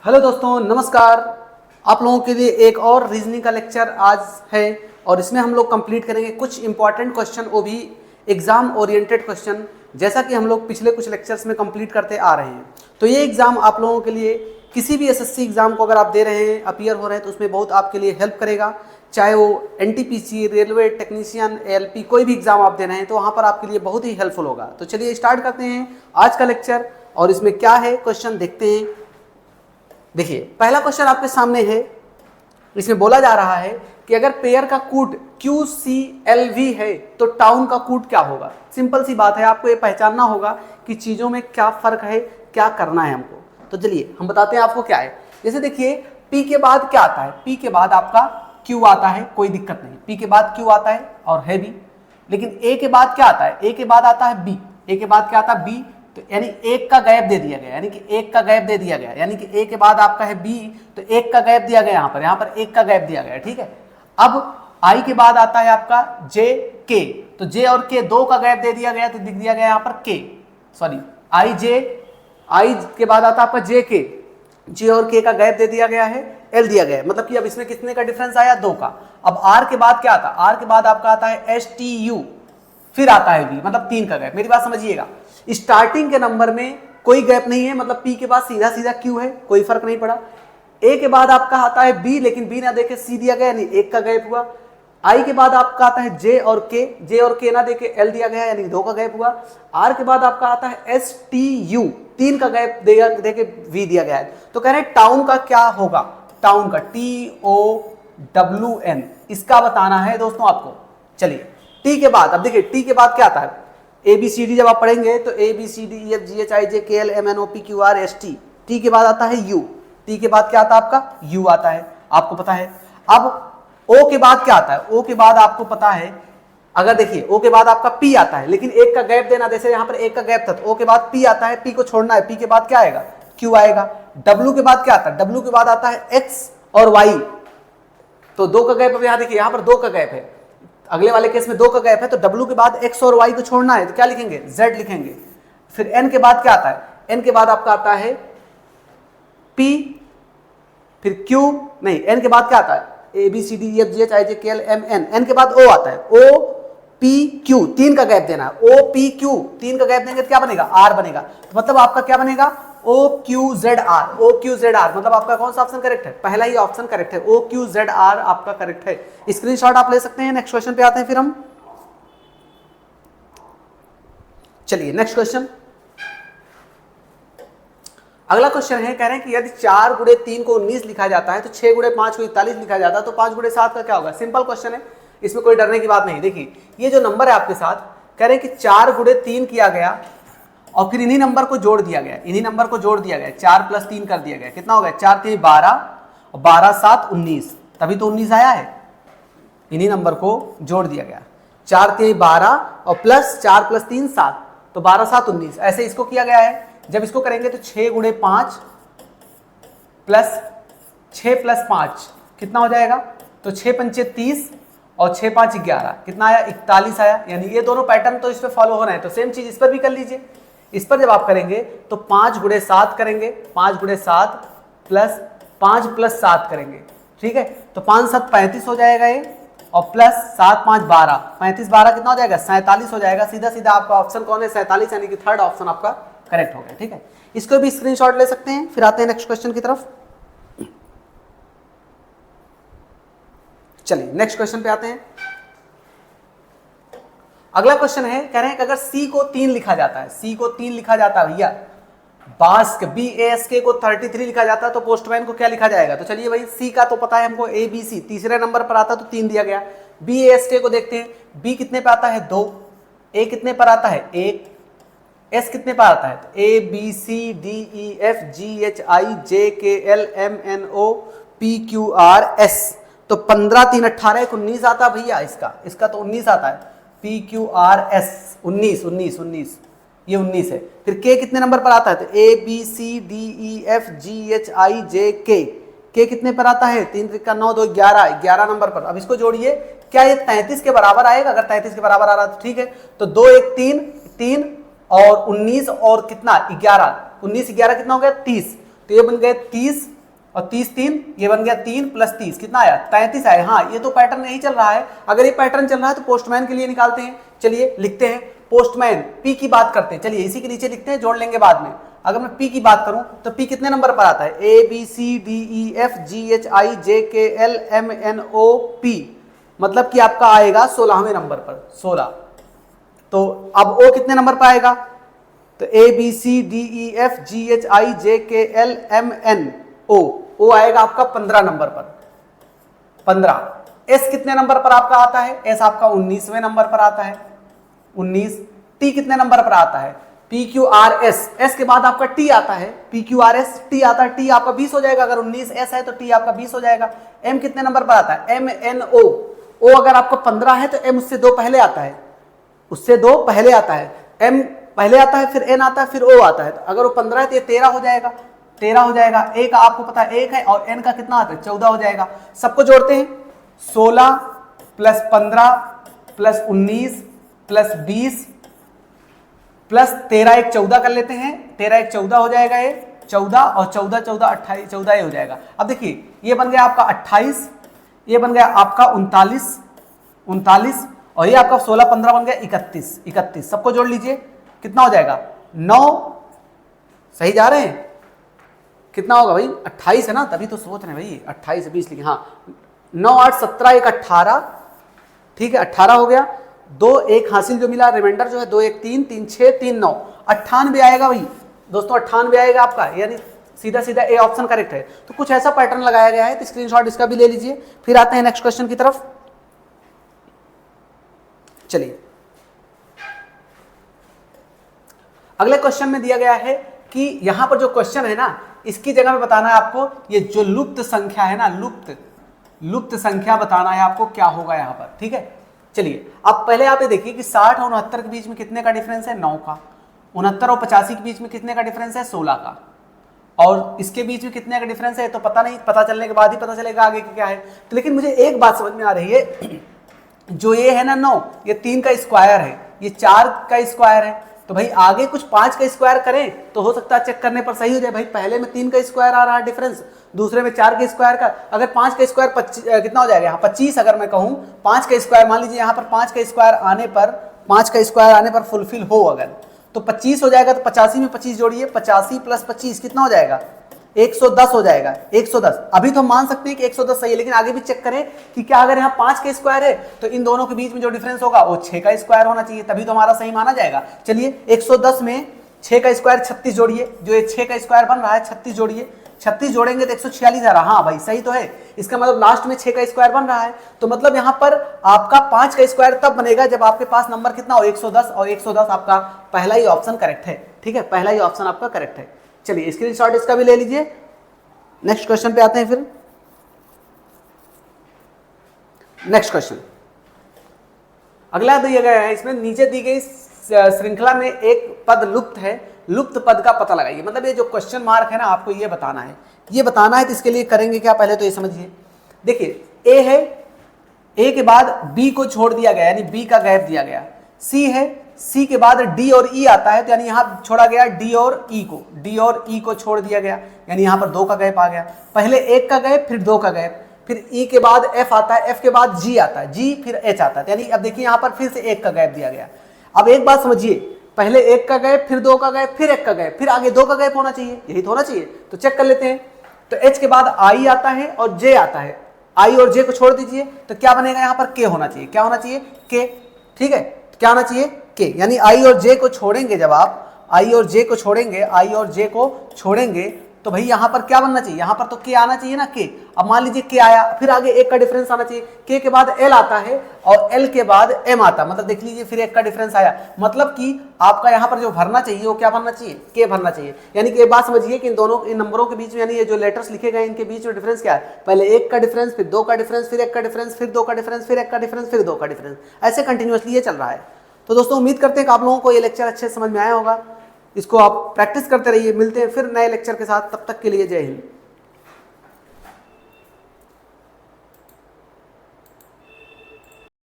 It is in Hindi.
हेलो दोस्तों, नमस्कार। आप लोगों के लिए एक और रीजनिंग का लेक्चर आज है और इसमें हम लोग कंप्लीट करेंगे कुछ इंपॉर्टेंट क्वेश्चन, वो भी एग्जाम ओरिएंटेड क्वेश्चन, जैसा कि हम लोग पिछले कुछ लेक्चर्स में कंप्लीट करते आ रहे हैं। तो ये एग्जाम आप लोगों के लिए किसी भी एसएससी एग्जाम को अगर आप दे रहे हैं, अपीयर हो रहे हैं, तो उसमें बहुत आपके लिए हेल्प करेगा। चाहे वो एनटीपीसी, रेलवे टेक्नीशियन, एएलपी, कोई भी एग्जाम आप दे रहे हैं तो वहाँ पर आपके लिए बहुत ही हेल्पफुल होगा। तो चलिए स्टार्ट करते हैं आज का लेक्चर और इसमें क्या है क्वेश्चन देखते हैं। देखिए, पहला क्वेश्चन आपके सामने है। इसमें बोला जा रहा है कि अगर पेयर का कूट QCLV है तो टाउन का कूट क्या होगा। सिंपल सी बात है, आपको ये पहचानना होगा कि चीजों में क्या फर्क है, क्या करना है हमको। तो चलिए हम बताते हैं आपको क्या है। जैसे देखिए, P के बाद क्या आता है? P के बाद आपका Q आता है, कोई दिक्कत नहीं। P के बाद Q आता है और है भी। लेकिन A के बाद क्या आता है? A के बाद आता है B। A के बाद क्या आता है? B। तो यानी एक का गैप दे दिया गया, यानी कि एक का गैप दे दिया गया, यानी कि ए के बाद आपका है बी, तो एक का गैप दिया गया यहाँ पर एक का गैप दिया गया। ठीक है, अब आई के बाद आता है आपका जे के, तो जे और के दो का गैप दे दिया गया, तो दिख दिया गया यहाँ पर के, सॉरी आई जे, आई के बाद आता है आपका जे के, जे और के का गैप दे दिया गया है, एल दिया गया है। मतलब कि अब इसमें कितने का डिफरेंस आया? दो का। अब आर के बाद क्या आता है? आर के बाद आपका आता है STU, फिर आता है बी, मतलब तीन का गैप। मेरी बात समझिएगा, स्टार्टिंग के नंबर में कोई गैप नहीं है, मतलब पी के बाद सीधा सीधा क्यू है, कोई फर्क नहीं पड़ा। ए के बाद आपका आता है बी, लेकिन बी ना देके सी दिया गया, यानी एक का गैप हुआ। आई के बाद आपका आता है जे और के, जे और के ना देके एल दिया गया, यानी दो का गैप हुआ। आर के बाद आपका आता है STU, तीन का गैप देके वी दिया गया है। तो कह रहे हैं टाउन का क्या होगा? टाउन का TOWN, इसका बताना है दोस्तों आपको। चलिए, टी के बाद, अब देखिए टी के बाद क्या आता है? ABCD जब आप पढ़ेंगे तो ABCDEFGHIJKLMNOPQRST, टी के बाद आता है यू, टी के बाद क्या आता है आपका? यू आता है, आपको पता है। अब ओ के बाद क्या आता है? ओ के बाद आपको पता है, अगर देखिए ओ के बाद आपका पी आता है, लेकिन एक का गैप देना, जैसे यहाँ पर एक का गैप था, तो ओ के बाद पी आता है, पी को छोड़ना है, पी के बाद क्या आएगा? क्यू आएगा। डब्ल्यू के बाद क्या आता है? डब्ल्यू के बाद आता है एक्स और वाई, तो दो का गैप, अब यहाँ देखिए यहाँ पर दो का गैप है, अगले वाले केस में दो का गैप है, तो W के बाद X और Y को छोड़ना है, तो क्या लिखेंगे? Z लिखेंगे। फिर N के बाद क्या आता है? N के बाद आपका आता है P, फिर Q, नहीं, N के बाद क्या आता है? ABCDEFGHIJKLMN, N के बाद O आता है, OPQ, तीन का गैप देना है, OPQ, तीन का गैप देंगे तो क्या बनेगा? R बनेगा। तो मतलब आपका क्या बनेगा? OQZR, OQZR, मतलब आपका कौन सा ऑप्शन करेक्ट है? पहला ही ऑप्शन करेक्ट है, OQZR आपका करेक्ट है। स्क्रीनशॉट आप ले सकते हैं। नेक्स्ट क्वेश्चन पे आते हैं फिर हम। चलिए नेक्स्ट क्वेश्चन, अगला क्वेश्चन है, कह रहे हैं कि यदि 4 गुणे 3 को 19 लिखा जाता है तो 6 गुणे 5 को 41 लिखा जाता है, तो 5 गुणे 7 का क्या होगा? सिंपल क्वेश्चन है, इसमें कोई डरने की बात नहीं। देखिए, ये जो नंबर है आपके साथ, कह रहे हैं कि 4 गुणे 3 किया गया और फिर इन्हीं नंबर को जोड़ दिया गया, इन्हीं नंबर को जोड़ दिया गया, 4 + 3 कर दिया गया। कितना हो गया? 4 × 3 = 12 और 12 × 7 = 19, तभी तो 19 आया है। इन्हीं नंबर को जोड़ दिया गया, 4 × 3 = 12 और प्लस 4 + 3 = 7, तो 12 × 7 = 19, ऐसे इसको किया गया है। जब इसको करेंगे तो 6 × 5 प्लस 6 + 5 कितना हो जाएगा? तो 6 × 5 = 30 और 6 × 5 = 11, कितना आया? 41 आया। यानी ये दोनों पैटर्न तो इस पर फॉलो हो रहे हैं, तो सेम चीज इस पर भी कर लीजिए। इस पर जब आप करेंगे तो 5 × 7 करेंगे, 5 × 7 प्लस 5 + 7 करेंगे, ठीक है, तो 5 × 7 = 35 हो जाएगा ये, और प्लस 7 × 5 = 12, 35 × 12 कितना हो जाएगा? 47 हो जाएगा। सीधा सीधा आपका ऑप्शन कौन है? 47, यानी कि थर्ड ऑप्शन आपका करेक्ट हो गया। ठीक है, इसको भी स्क्रीनशॉट ले सकते हैं। फिर आते हैं नेक्स्ट क्वेश्चन की तरफ। चलिए नेक्स्ट क्वेश्चन पे आते हैं। अगला क्वेश्चन है, कह रहे हैं कि अगर C को 3 लिखा जाता है, C को 3 लिखा जाता है भैया, बास्क BASK को 33 लिखा जाता है, तो पोस्टमैन को क्या लिखा जाएगा? तो चलिए भाई, C का तो पता है हमको, ABC तीसरे नंबर पर आता है तो 3 दिया गया। BASK को देखते हैं, B कितने पे आता है? 2, A कितने पर आता है? 1, S कितने पर आता है? तो ABCDEFGHIJKLMNOPQRS, तो 15 × 3 = 18, 19 आता है भैया। इसका तो 19 आता है, PQRS 19, ये 19 है। फिर K कितने नंबर पर आता है? तो ABCDEFGHIJK, K कितने पर आता है? 3 × 3 = 9, 2 = 11 नंबर पर। अब इसको जोड़िए, क्या ये 33 के बराबर आएगा? अगर 33 के बराबर आ रहा तो ठीक है, तो 2 × 1 = 3 और 19 और कितना? 11, 19 11 कितना हो गया? 30, तो ये बन गए 30 और 30 3, ये बन गया 3 + 30 कितना आया 33 आया। हाँ ये तो पैटर्न नहीं चल रहा है, अगर ये पैटर्न चल रहा है तो पोस्टमैन के लिए निकालते हैं। चलिए लिखते हैं पोस्टमैन, पी की बात करते हैं। चलिए इसी के नीचे लिखते हैं, जोड़ लेंगे बाद में। अगर मैं पी की बात करूं तो पी कितने नंबर पर आता है, ABCDEFGHIJKLMNOP, मतलब कि आपका आएगा 16वें नंबर पर 16। तो अब ओ कितने नंबर पर आएगा, तो ABCDEFGHIJKLMNO, ओ आएगा आपका 15 नंबर पर 15। एस कितने नंबर पर आपका आता है, एस आपका 19वें नंबर पर आता है 19। टी कितने नंबर पर आता है, PQRS, एस के बाद आपका टी आता है, PQRS टी आता है, टी आपका 20 हो जाएगा, अगर 19 एस है तो टी आपका 20 हो जाएगा। एम कितने नंबर पर आता है, MNO, ओ अगर आपका 15 है तो एम उससे 2 पहले आता है, उससे 2 पहले आता है, एम पहले आता है, फिर एन आता है, फिर ओ आता है। तो अगर वो 15 है तो ये 13 हो जाएगा, 13 हो जाएगा। ए का आपको पता है 1 है, और एन का कितना आता है 14 हो जाएगा। सबको जोड़ते हैं, 16 + 15 + 19 + 20 + 13 1 14 कर लेते हैं, 13 1 14 हो जाएगा, ये 14 और 14 14 28 14 ये हो जाएगा। अब देखिए ये बन गया आपका 28, ये बन गया आपका 39 और ये आपका 16 15 बन गया 31। सबको जोड़ लीजिए, कितना हो जाएगा 9, सही जा रहे हैं, कितना होगा भाई 28 है ना, तभी तो सोच रहे हैं भाई 28 से 20 लिखे। हाँ 9 8 17 1 18, ठीक है 18 हो गया। 2 1 हासिल जो मिला, रिमाइंडर जो है 2 1 3 3 6 3 9, 98 आएगा भाई दोस्तों, 98 आएगा आपका, यानी सीधा सीधा ए ऑप्शन करेक्ट है। तो कुछ ऐसा पैटर्न लगाया गया है, तो स्क्रीनशॉट इसका भी ले लीजिए। फिर आते हैं नेक्स्ट क्वेश्चन की तरफ। चलिए अगले क्वेश्चन में दिया गया है कि यहां पर जो क्वेश्चन है ना, इसकी जगह में बताना है आपको ये जो लुप्त संख्या है ना, लुप्त संख्या बताना है आपको क्या होगा यहां पर, ठीक है। चलिए अब पहले आप ये देखिए कि 60 और 69 के बीच में कितने का डिफरेंस है, 9 का। 69 और 85 के बीच में कितने का डिफरेंस है, 16 का। और इसके बीच में कितने का डिफरेंस है तो पता नहीं, पता चलने के बाद ही पता चलेगा आगे क्या है। तो लेकिन मुझे एक बात समझ में आ रही है, जो ये है ना 9, ये 3 का स्क्वायर है, ये 4 का स्क्वायर है। तो भाई आगे कुछ 5 का स्क्वायर करें तो हो सकता है चेक करने पर सही हो जाए। भाई पहले में 3 का स्क्वायर आ रहा है डिफरेंस, दूसरे में 4 के स्क्वायर का। अगर 5 का स्क्वायर कितना हो जाएगा यहाँ 25, अगर मैं कहूँ 5 का स्क्वायर, मान लीजिए यहाँ पर 5 का स्क्वायर आने पर फुलफिल हो अगर, तो 25 हो जाएगा। तो 85 में 25 जोड़िए, 85 + 25 कितना हो जाएगा 110 हो जाएगा, 110। अभी तो हम मान सकते हैं कि 110 सही है, लेकिन आगे भी चेक करें कि क्या अगर यहाँ 5 का स्क्वायर है तो इन दोनों के बीच में जो डिफरेंस होगा वो 6 का स्क्वायर होना चाहिए, तभी तो हमारा सही माना जाएगा। चलिए 110 में 6 का स्क्वायर 36 जोड़िए, जो ये 6 का स्क्वायर बन रहा है 36 जोड़िए, 36 जोड़ेंगे तो 146 आ रहा। हाँ भाई सही तो है, इसका मतलब लास्ट में 6 का स्क्वायर बन रहा है। तो मतलब यहाँ पर आपका 5 का स्क्वायर तब बनेगा जब आपके पास नंबर कितना हो 110, और 110 आपका पहला ही ऑप्शन करेक्ट है, ठीक है, पहला ही ऑप्शन आपका करेक्ट है। चलिए स्क्रीनशॉट इसका भी ले लीजिए। नेक्स्ट क्वेश्चन पे आते हैं। फिर नेक्स्ट क्वेश्चन अगला दिया गया है, इसमें नीचे दी गई श्रृंखला में एक पद लुप्त है, लुप्त पद का पता लगाइए। मतलब ये जो क्वेश्चन मार्क है ना, आपको ये बताना है, तो इसके लिए करेंगे क्या, पहले तो ये समझिए। देखिए ए है, ए के बाद बी को छोड़ दिया गया, यानी बी का गैप दिया गया। सी है, सी के बाद डी और ई आता है, तो यानी यहां छोड़ा गया डी और ई को छोड़ दिया गया, यानी यहां पर 2 का गैप आ गया। पहले 1 का गैप, फिर 2 का गैप, फिर ई के बाद एफ आता है, एफ के बाद जी आता है, जी फिर एच आता है। यानी अब देखिए यहां पर फिर से 1 का गैप दिया गया। अब एक बात समझिए, पहले 1 का गैप, फिर 2 का गैप, फिर 1 का गैप, फिर आगे 2 का गैप होना चाहिए, यही तो होना चाहिए। तो चेक कर लेते हैं। तो एच के बाद आई आता है और जे आता है, आई और जे को छोड़ दीजिए तो क्या बनेगा, यहाँ पर के होना चाहिए। क्या होना चाहिए, के, ठीक है, क्या होना चाहिए, के। यानी आई और जे को छोड़ेंगे, जब आप आई और जे को छोड़ेंगे तो भाई यहां पर क्या बनना चाहिए, यहां पर तो के आना चाहिए ना, के। अब मान लीजिए के आया, फिर आगे 1 का डिफरेंस आना चाहिए, के के बाद एल आता है और एल के बाद एम आता, मतलब देख लीजिए फिर 1 का डिफरेंस आया। मतलब कि आपका यहां पर जो भरना चाहिए वो क्या भरना चाहिए, के भरना चाहिए। यानी कि एक बात समझिए कि इन नंबरों के बीच में, यानी ये जो लेटर्स लिखे गए इनके बीच में डिफरेंस क्या है, पहले 1 का डिफरेंस, फिर 2 का डिफरेंस, फिर 1 का डिफरेंस, फिर 2 का डिफरेंस, फिर 1 का डिफरेंस, फिर 2 का डिफरेंस, ऐसे कंटिन्यूअसली ये चल रहा है। तो दोस्तों उम्मीद करते हैं कि आप लोगों को ये लेक्चर अच्छे से समझ में आया होगा। इसको आप प्रैक्टिस करते रहिए। मिलते हैं फिर नए लेक्चर के साथ, तब तक के लिए जय हिंद।